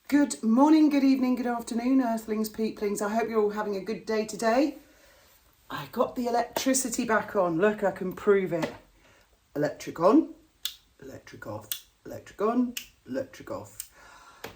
Good morning, good evening, good afternoon, earthlings, peeplings. I hope you're all having a good day today. I got the electricity back on. Look, I can prove it. Electric on, electric off, electric on, electric off.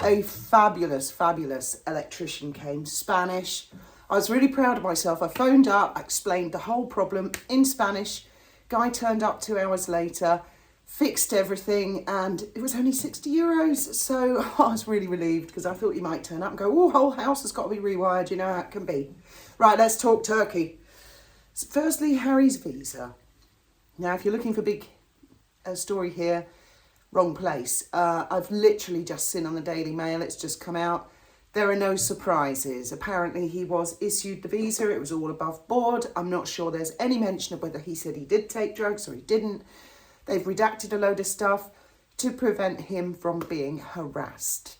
A fabulous, fabulous electrician came, Spanish. I was really proud of myself. I phoned up, I explained the whole problem in Spanish. Guy turned up 2 hours later, fixed everything, and it was only €60. So I was really relieved because I thought you might turn up and go, oh, whole house has got to be rewired. You know how it can be. Right, let's talk Turkey. So firstly, Harry's visa. Now, if you're looking for big story here, wrong place. I've literally just seen on the Daily Mail, it's just come out. There are no surprises. Apparently he was issued the visa. It was all above board. I'm not sure there's any mention of whether he said he did take drugs or he didn't. They've redacted a load of stuff to prevent him from being harassed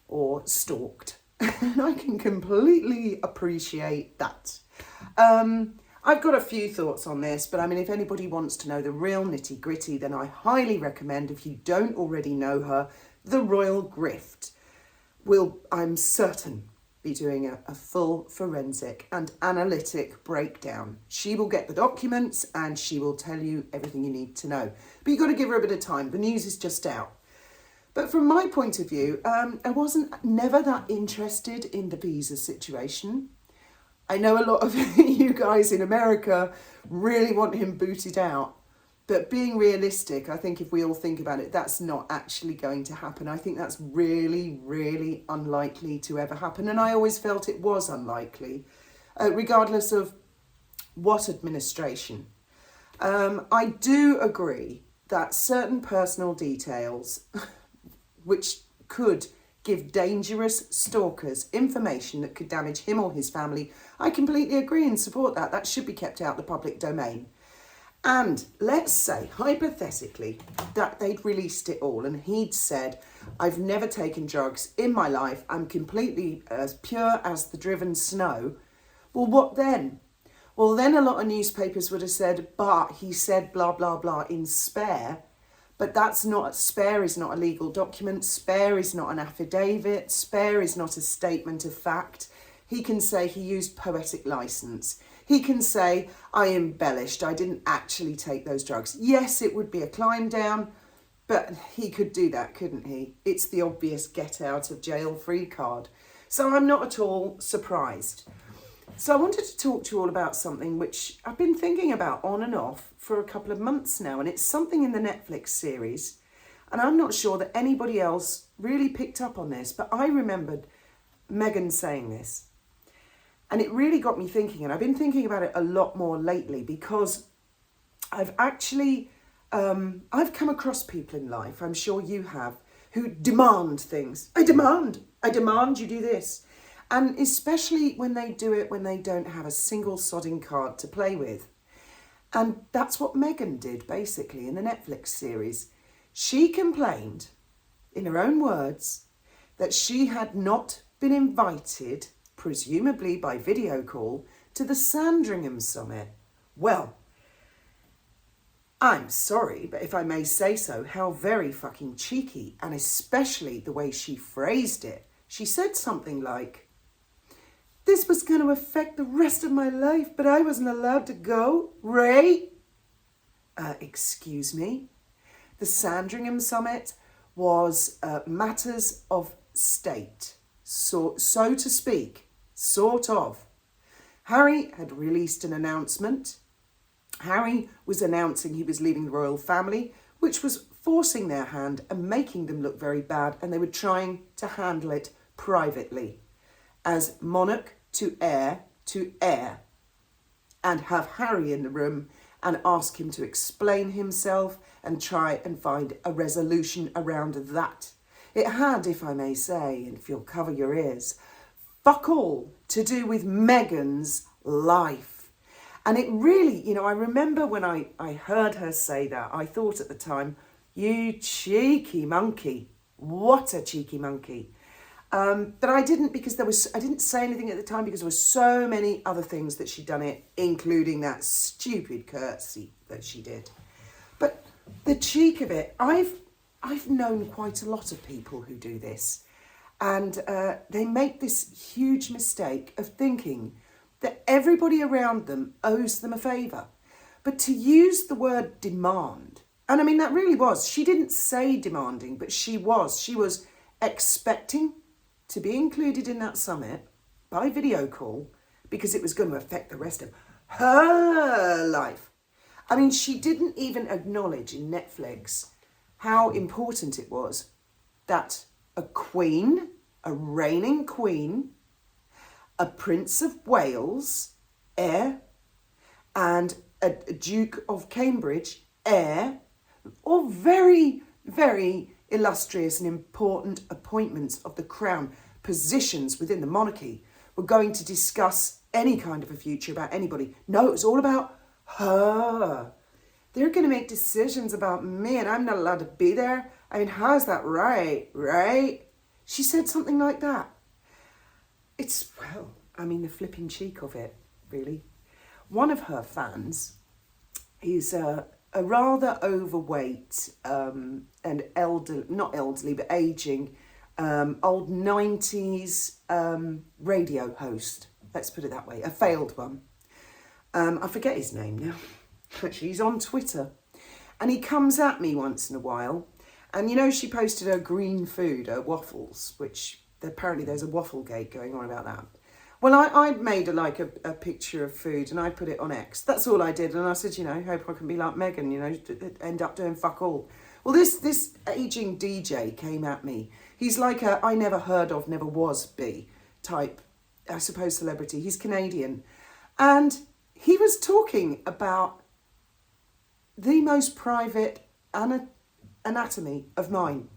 or stalked. And I can completely appreciate that. I've got a few thoughts on this, but I mean, if anybody wants to know the real nitty gritty, then I highly recommend, if you don't already know her, The Royal Grift. Will, I'm certain, be doing a full forensic and analytic breakdown. She will get the documents and she will tell you everything you need to know. But you've got to give her a bit of time. The news is just out. But from my point of view, I wasn't never that interested in the visa situation. I know a lot of you guys in America really want him booted out. But being realistic, I think if we all think about it, that's not actually going to happen. I think that's really, really unlikely to ever happen. And I always felt it was unlikely, regardless of what administration. I do agree that certain personal details, which could give dangerous stalkers information that could damage him or his family, I completely agree and support that. That should be kept out of the public domain. And let's say, hypothetically, that they'd released it all and he'd said, I've never taken drugs in my life. I'm completely as pure as the driven snow. Well, what then? Well, then a lot of newspapers would have said, but he said blah, blah, blah in spare. But spare is not a legal document. Spare is not an affidavit. Spare is not a statement of fact. He can say he used poetic license. He can say, I embellished, I didn't actually take those drugs. Yes, it would be a climb down, but he could do that, couldn't he? It's the obvious get out of jail free card. So I'm not at all surprised. So I wanted to talk to you all about something which I've been thinking about on and off for a couple of months now, and it's something in the Netflix series. And I'm not sure that anybody else really picked up on this, but I remembered Meghan saying this. And it really got me thinking, and I've been thinking about it a lot more lately because I've actually, I've come across people in life, I'm sure you have, who demand things. I demand you do this. And especially when they do it when they don't have a single sodding card to play with. And that's what Meghan did, basically, in the Netflix series. She complained, in her own words, that she had not been invited, presumably by video call, to the Sandringham summit. Well, I'm sorry, but if I may say so, how very fucking cheeky, and especially the way she phrased it. She said something like, this was going to affect the rest of my life, but I wasn't allowed to go, Ray? Excuse me? The Sandringham summit was matters of state, so to speak, sort of. Harry had released an announcement. Harry was announcing he was leaving the royal family, which was forcing their hand and making them look very bad, and they were trying to handle it privately as monarch to heir, and have Harry in the room and ask him to explain himself and try and find a resolution around that. It had, if I may say, and if you'll cover your ears, fuck all to do with Meghan's life. And it really, I remember when I heard her say that, I thought at the time, you cheeky monkey. What a cheeky monkey. But I didn't I didn't say anything at the time because there were so many other things that she'd done it, including that stupid curtsy that she did. But the cheek of it, I've known quite a lot of people who do this. And they make this huge mistake of thinking that everybody around them owes them a favour. But to use the word demand, and I mean, that really was, she didn't say demanding, but she was expecting to be included in that summit by video call because it was going to affect the rest of her life. I mean, she didn't even acknowledge in Netflix how important it was that a queen, a reigning queen, a Prince of Wales, heir, and a Duke of Cambridge, heir, all very, very illustrious and important appointments of the crown, positions within the monarchy, were going to discuss any kind of a future about anybody. No, it was all about her. They're going to make decisions about me and I'm not allowed to be there. I mean, how's that right? She said something like that. It's, well, I mean, the flipping cheek of it, really. One of her fans is a rather overweight and not elderly, but aging, old 90s radio host. Let's put it that way, a failed one. I forget his name now. Actually, he's on Twitter. And he comes at me once in a while. And you know, she posted her green food, her waffles, which apparently there's a waffle gate going on about that. Well, I made a picture of food and I put it on X. That's all I did. And I said, you know, hope I can be like Meghan, you know, end up doing fuck all. Well, this aging DJ came at me. He's like a I never heard of, never was be type, I suppose, celebrity. He's Canadian. And he was talking about the most private anatomy of mine.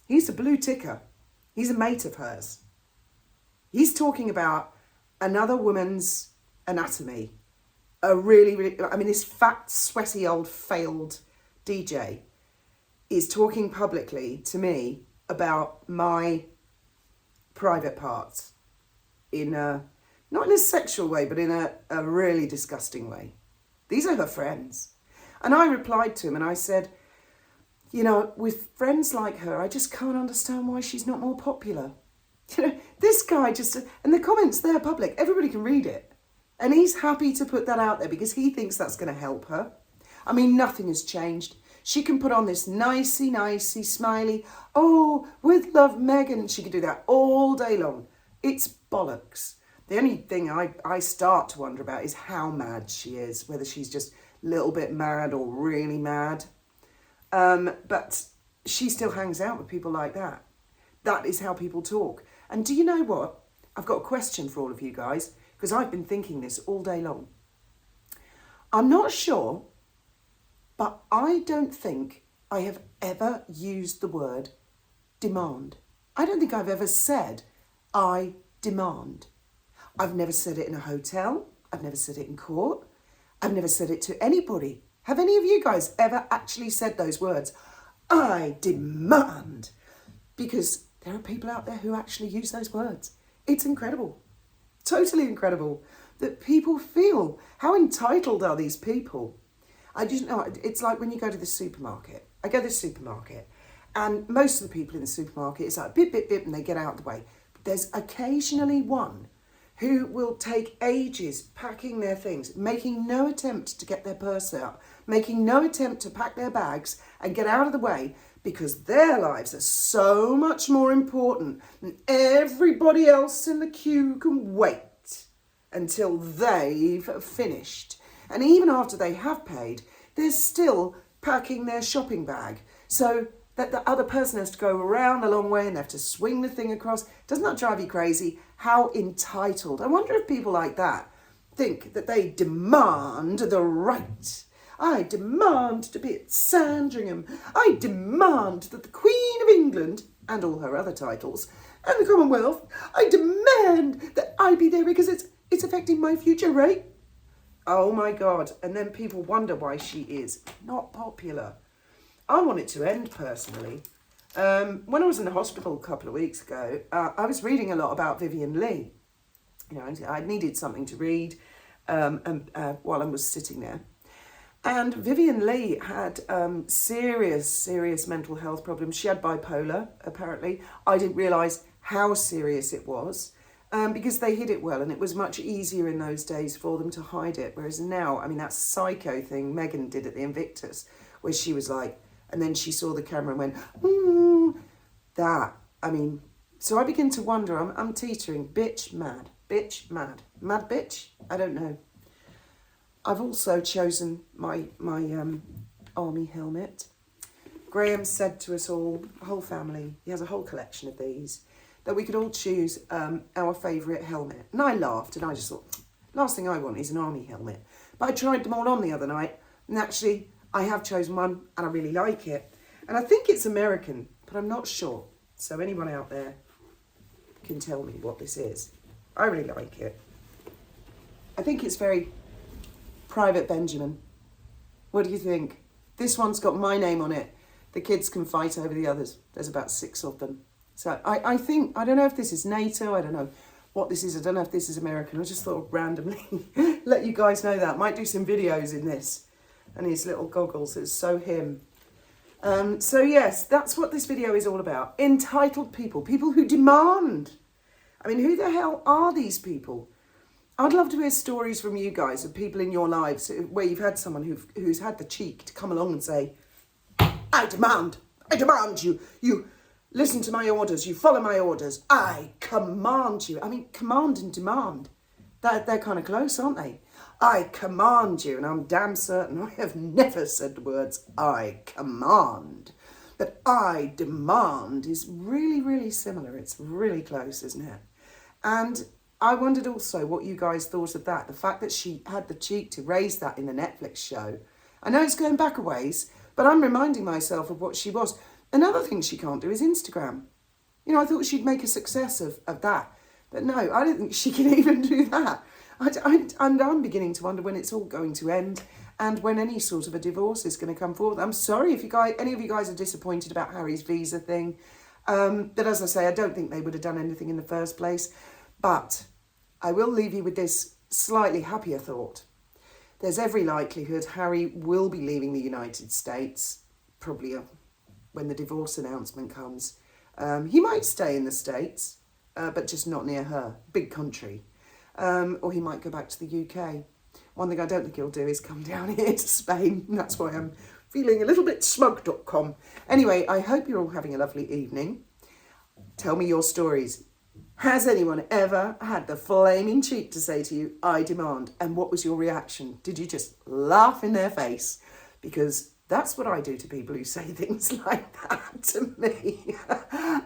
He's a blue ticker. He's a mate of hers. He's talking about another woman's anatomy. A really, I mean, this fat, sweaty, old, failed DJ is talking publicly to me about my private parts in a, not in a sexual way, but in a really disgusting way. These are her friends. And I replied to him and I said, you know, with friends like her, I just can't understand why she's not more popular. You know, this guy just, and the comments, they're public, everybody can read it. And he's happy to put that out there because he thinks that's going to help her. I mean, nothing has changed. She can put on this nicey, smiley, oh, with love, Meghan. She can do that all day long. It's bollocks. The only thing I start to wonder about is how mad she is, whether she's just a little bit mad or really mad. But she still hangs out with people like that. That is how people talk. And do you know what? I've got a question for all of you guys, because I've been thinking this all day long. I'm not sure, but I don't think I have ever used the word demand. I don't think I've ever said, I demand. I've never said it in a hotel. I've never said it in court. I've never said it to anybody. Have any of you guys ever actually said those words? I demand. Because there are people out there who actually use those words. It's incredible. Totally incredible that people feel. How entitled are these people? I just know, it's like when you go to the supermarket. I go to the supermarket and most of the people in the supermarket, it's like bip, bip, bip, and they get out of the way. But there's occasionally one who will take ages packing their things, making no attempt to get their purse out, making no attempt to pack their bags and get out of the way because their lives are so much more important and everybody else in the queue can wait until they've finished. And even after they have paid, they're still packing their shopping bag so that the other person has to go around a long way and they have to swing the thing across. Doesn't that drive you crazy? How entitled. I wonder if people like that think that they demand the right. I demand to be at Sandringham. I demand that the Queen of England, and all her other titles, and the Commonwealth, I demand that I be there because it's affecting my future, right? Oh my God. And then people wonder why she is not popular. I want it to end personally. When I was in the hospital a couple of weeks ago, I was reading a lot about Vivian Leigh. You know, I needed something to read while I was sitting there. And Vivian Lee had serious mental health problems. She had bipolar, apparently. I didn't realise how serious it was because they hid it well, and it was much easier in those days for them to hide it. Whereas now, I mean, that psycho thing Megan did at the Invictus, where she was like, and then she saw the camera and went, that, I mean, so I begin to wonder, I'm teetering, bitch, mad, mad bitch, I don't know. I've also chosen my army helmet. Graham said to us all, the whole family, he has a whole collection of these, that we could all choose our favourite helmet. And I laughed and I just thought, last thing I want is an army helmet. But I tried them all on the other night, and actually I have chosen one and I really like it. And I think it's American, but I'm not sure. So anyone out there can tell me what this is. I really like it. I think it's very Private Benjamin. What do you think? This one's got my name on it. The kids can fight over the others. There's about 6 of them. So I think, I don't know if this is NATO, I don't know what this is, I don't know if this is American. I just thought randomly let you guys know that. Might do some videos in this. And his little goggles, it's so him. So yes, that's what this video is all about. Entitled people, people who demand. I mean, who the hell are these people? I'd love to hear stories from you guys of people in your lives where you've had someone who's had the cheek to come along and say, I demand you listen to my orders, you follow my orders, I command you. I mean, command and demand, they're kind of close, aren't they? I command you, and I'm damn certain I have never said the words I command. But I demand is really similar. It's really close, isn't it? And I wondered also what you guys thought of that. The fact that she had the cheek to raise that in the Netflix show. I know it's going back a ways, but I'm reminding myself of what she was. Another thing she can't do is Instagram. You know, I thought she'd make a success of that. But no, I don't think she can even do that. I'm beginning to wonder when it's all going to end and when any sort of a divorce is going to come forward. I'm sorry if any of you guys are disappointed about Harry's visa thing. But as I say, I don't think they would have done anything in the first place. But I will leave you with this slightly happier thought. There's every likelihood Harry will be leaving the United States, probably when the divorce announcement comes. He might stay in the States, but just not near her. Big country. Or he might go back to the UK. One thing I don't think he'll do is come down here to Spain. That's why I'm feeling a little bit smug.com. Anyway, I hope you're all having a lovely evening. Tell me your stories. Has anyone ever had the flaming cheek to say to you, I demand? And what was your reaction? Did you just laugh in their face? Because that's what I do to people who say things like that to me.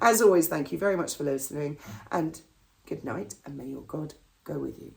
As always, thank you very much for listening. And good night, and may your God go with you.